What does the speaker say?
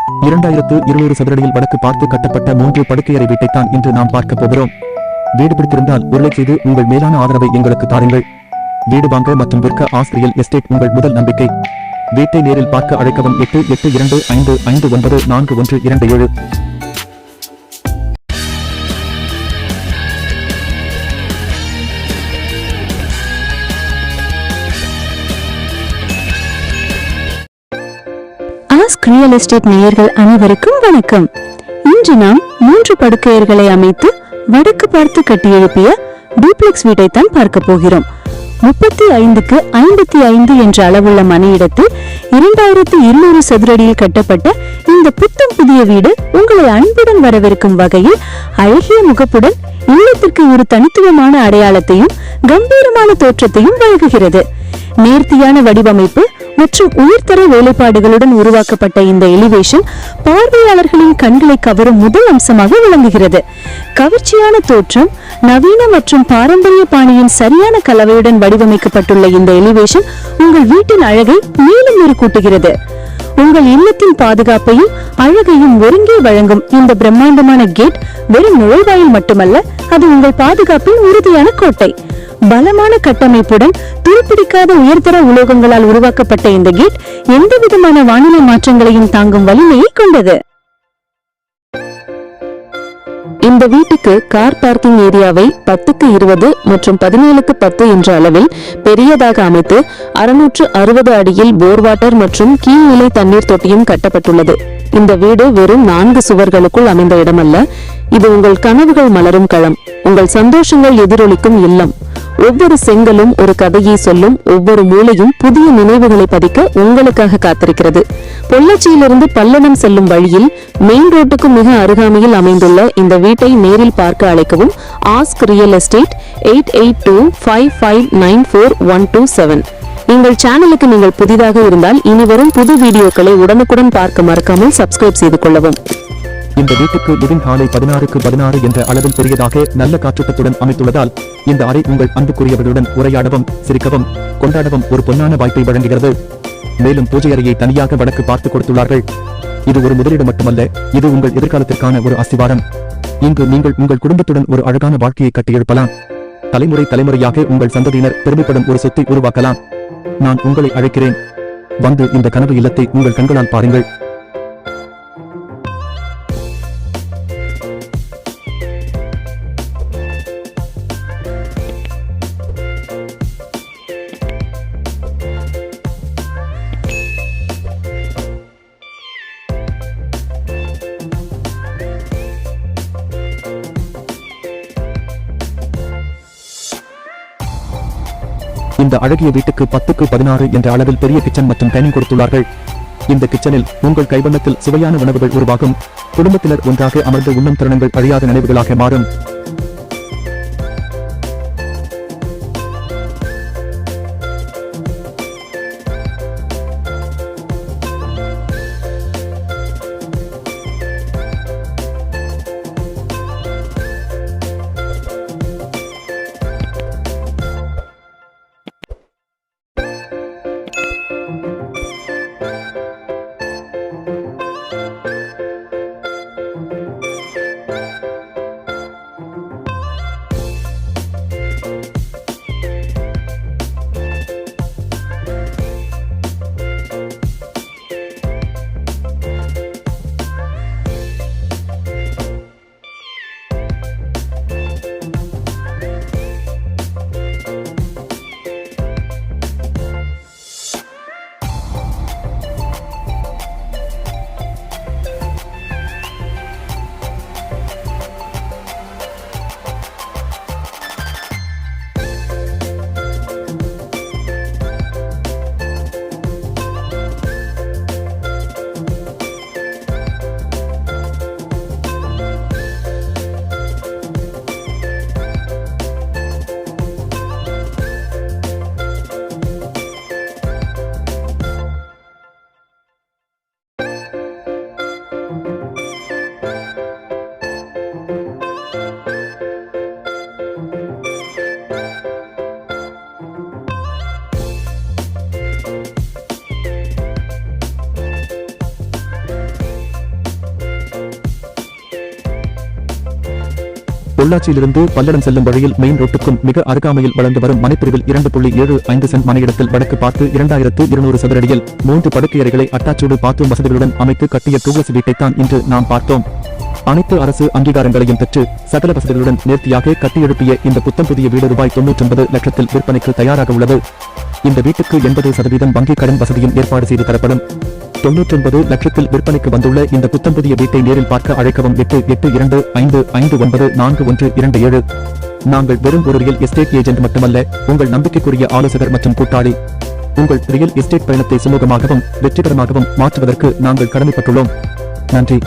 2200 சதுரடியில் வடக்கு பார்த்து கட்டப்பட்ட 3 படுக்கையறை வீட்டைத்தான் இன்று நாம் பார்க்க போகிறோம். வீடு பிடித்திருந்தால் உருளை செய்து உங்கள் மேலான ஆதரவை எங்களுக்கு தாருங்கள். வீடு வாங்க மற்றும் விற்க ஆஸ் ரியல் எஸ்டேட் உங்கள் முதல் நம்பிக்கை. வீட்டை நேரில் பார்க்க அழைக்கவும் 8825554127. ஆஸ்க் ரியல் எஸ்டேட் நேயர்கள் அனைவருக்கும் வணக்கம். இன்று நாம் 3 படுக்கையர்களை அமைத்து வடக்கு பார்த்து கட்டி எழுப்பிய டூப்ளெக்ஸ் வீட்டைத்தான் பார்க்க போகிறோம். 35க்கு 55 என்ற அளவுள்ள மனையிடத்தில் 2200 சதுரடியில் கட்டப்பட்ட இந்த புத்தம் புதிய வீடு உங்களை அன்புடன் வரவேற்கும் வகையில் அழகிய முகப்புடன் இல்லத்திற்கு ஒரு தனித்துவமான அடையாளத்தையும் கம்பீரமான தோற்றத்தையும் வழங்குகிறது. நேர்த்தியான வடிவமைப்பு மற்றும் உயர்தர வேலைப்பாடுகளுடன் உருவாக்கப்பட்ட இந்த எலிவேஷன் பார்வையாளர்களின் கண்களை கவரும் முதல் அம்சமாக விளங்குகிறது. கவர்ச்சியான தோற்றம், நவீன மற்றும் பாரம்பரிய பாணியின் சரியான கலவையுடன் வடிவமைக்கப்பட்டுள்ள இந்த எலிவேஷன் உங்கள் வீட்டின் அழகை மேலும் மெருகூட்டுகிறது. உங்கள் இல்லத்தின் பாதுகாப்பையும் அழகையும் ஒருங்கே வழங்கும் இந்த பிரம்மாண்டமான கேட் வெறும் நுழைவாயில் மட்டுமல்ல, அது உங்கள் பாதுகாப்பின் உறுதியான கோட்டை. பலமான கட்டமைப்புடன் துருப்பிடிக்காத உயர்தர உலோகங்களால் உருவாக்கப்பட்ட இந்த கேட் எந்த விதமான வானிலை மாற்றங்களையும் தாங்கும் வலிமையை கொண்டது. இந்த வீட்டுக்கு கார் பார்க்கிங் ஏரியாவை 10க்கு 20 மற்றும் 17க்கு 10 என்ற அளவில் பெரியதாக அமைத்து 660 அடியில் போர் வாட்டர் மற்றும் கீழ்நிலை தண்ணீர் தொட்டியும் கட்டப்பட்டுள்ளது. இந்த வீடு வெறும் 4 சுவர்களுக்குள் அமைந்த இடமல்ல, இது உங்கள் கனவுகள் மலரும் களம், உங்கள் சந்தோஷங்கள் எதிரொலிக்கும் இல்லம். ஒவ்வொரு செங்கலும் ஒரு கதையை சொல்லும், ஒவ்வொரு மூலையும் புதிய நினைவுகளை பதிக்க உங்களுக்காக காத்திருக்கிறது. பொள்ளாச்சியிலிருந்து பல்லடம் செல்லும் வழியில் மெயின் ரோட்டுக்கு மிக அருகாமையில் அமைந்துள்ள இந்த வீட்டை நேரில் பார்க்க அழைக்கவும். Ask real estate 8825594127. எங்கள் சேனலுக்கு நீங்கள் புதிதாக இருந்தால் இனி வரும் புது வீடியோக்களை உடனுக்குடன் பார்க்க மறக்காமல் சப்ஸ்கிரைப் செய்து கொள்ளவும். இந்த வீட்டுக்கு லிவிங் ஹாலை 16க்கு 16 என்ற அளவில் பெரியதாக நல்ல காற்றோட்டத்துடன் அமைத்துள்ளதால் இந்த அறை உங்கள் அன்புக்குரியவர்களுடன் உரையாடவும், சிரிக்கவும், கொண்டாடவும் ஒரு பொன்னான வாய்ப்பை வழங்குகிறது. மேலும் பூஜை அறையை தனியாக வடக்கு பார்த்து கொடுத்துள்ளார்கள். இது ஒரு முதலீடு மட்டுமல்ல, இது உங்கள் எதிர்காலத்திற்கான ஒரு அஸ்திவாரம். இங்கு நீங்கள் உங்கள் குடும்பத்துடன் ஒரு அழகான வாழ்க்கையை கட்டியெழுப்பலாம். தலைமுறை தலைமுறையாக உங்கள் சந்ததியினர் பெருமைப்படும் ஒரு சொத்தை உருவாக்கலாம். நான் உங்களை அழைக்கிறேன். வந்து இந்த கனவு இல்லத்தை உங்கள் கண்களால் பாருங்கள். இந்த அழகிய வீட்டுக்கு 10க்கு 16 என்ற அளவில் பெரிய கிச்சன் மற்றும் டைனிங் கொடுத்துள்ளார்கள். இந்த கிச்சனில் உங்கள் கைவண்ணத்தில் சுவையான உணவுகள் உருவாகும். குடும்பத்தினர் ஒன்றாக அமர்ந்து உண்ணும் தருணங்கள் அழியாத நினைவுகளாக மாறும். பொள்ளாச்சியிலிருந்து பல்லடம் செல்லும் வழியில் மெயின் ரோட்டுக்கும் மிக அருகாமையில் வளர்ந்து வரும் மனைப்பிரிவில் 2.75 சென்ட் மனையிடத்தில் வடக்கு பார்த்து 2200 சதுரடியில் 3 படுக்கையறைகளை அட்டாச்சோடு பாத்ரூம் வசதிகளுடன் அமைத்து கட்டிய டூப்ளக்ஸ் வீட்டைத்தான் இன்று நாம் பார்த்தோம். அனைத்து அரசு அங்கீகாரங்களையும் பெற்று சகல வசதிகளுடன் நேர்த்தியாக கட்டியெழுப்பிய இந்த புத்தம் புதிய வீடு ரூபாய் 99 லட்சத்தில் விற்பனைக்கு தயாராக உள்ளது. இந்த வீட்டுக்கு 80% வங்கிக் கடன் வசதியும் ஏற்பாடு செய்து தரப்படும். 99 லட்சத்தில் விற்பனைக்கு வந்துள்ள இந்த புத்தம் புதிய வீட்டை நேரில் பார்க்க அழைக்கவும் 8825544127. நாங்கள் வெறும் ஒரு ரியல் எஸ்டேட் ஏஜென்ட் மட்டுமல்ல, உங்கள் நம்பிக்கைக்குரிய ஆலோசகர் மற்றும் கூட்டாளி. உங்கள் ரியல் எஸ்டேட் பயணத்தை சுமூகமாகவும் வெற்றிகரமாகவும் மாற்றுவதற்கு நாங்கள் கடமைப்பட்டுள்ளோம். நன்றி.